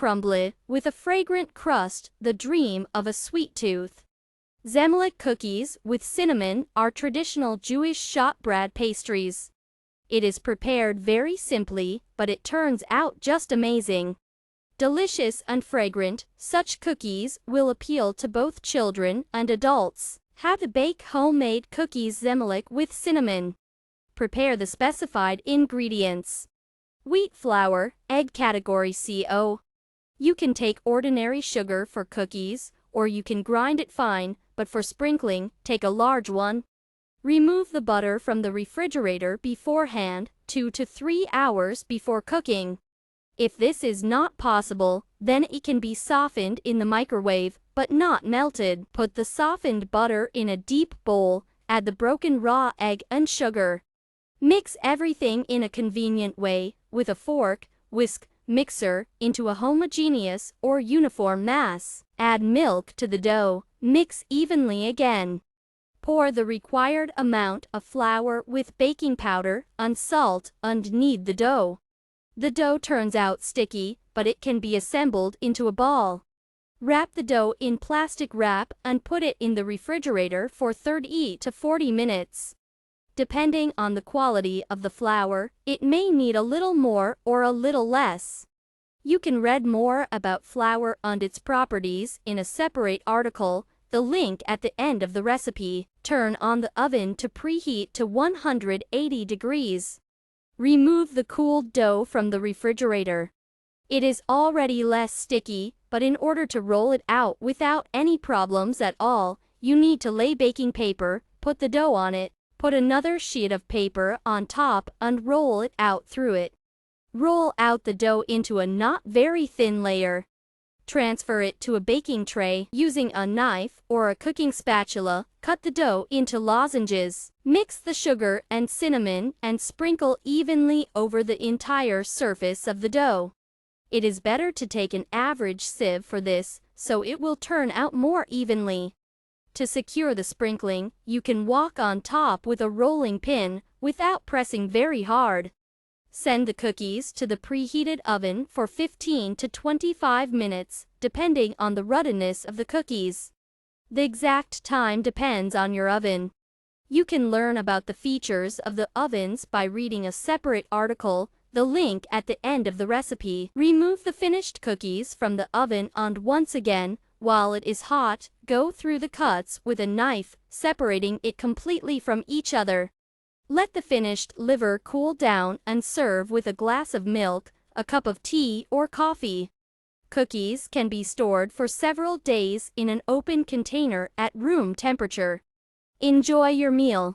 Crumbly, with a fragrant crust, the dream of a sweet tooth. Zemelakh cookies with cinnamon are traditional Jewish shortbread pastries. It is prepared very simply, but it turns out just amazing. Delicious and fragrant, such cookies will appeal to both children and adults. How to bake homemade cookies Zemelakh with cinnamon. Prepare the specified ingredients. Wheat flour, egg category CO. You can take ordinary sugar for cookies, or you can grind it fine, but for sprinkling, take a large one. Remove the butter from the refrigerator beforehand, 2 to 3 hours before cooking. If this is not possible, then it can be softened in the microwave, but not melted. Put the softened butter in a deep bowl, add the broken raw egg and sugar. Mix everything in a convenient way, with a fork, whisk, mixer, into a homogeneous or uniform mass. Add milk to the dough, mix evenly again. Pour the required amount of flour with baking powder and salt and knead the dough. The dough turns out sticky, but it can be assembled into a ball. Wrap the dough in plastic wrap and put it in the refrigerator for 30 to 40 minutes. Depending on the quality of the flour, it may need a little more or a little less. You can read more about flour and its properties in a separate article, the link at the end of the recipe. Turn on the oven to preheat to 180 degrees. Remove the cooled dough from the refrigerator. It is already less sticky, but in order to roll it out without any problems at all, you need to lay baking paper, put the dough on it, put another sheet of paper on top and roll it out through it. Roll out the dough into a not very thin layer. Transfer it to a baking tray using a knife or a cooking spatula. Cut the dough into lozenges. Mix the sugar and cinnamon and sprinkle evenly over the entire surface of the dough. It is better to take an average sieve for this, so it will turn out more evenly. To secure the sprinkling, you can walk on top with a rolling pin without pressing very hard. Send the cookies to the preheated oven for 15 to 25 minutes, depending on the ruddiness of the cookies. The exact time depends on your oven. You can learn about the features of the ovens by reading a separate article, the link at the end of the recipe. Remove the finished cookies from the oven and once again, while it is hot, go through the cuts with a knife, separating it completely from each other. Let the finished liver cool down and serve with a glass of milk, a cup of tea or coffee. Cookies can be stored for several days in an open container at room temperature. Enjoy your meal.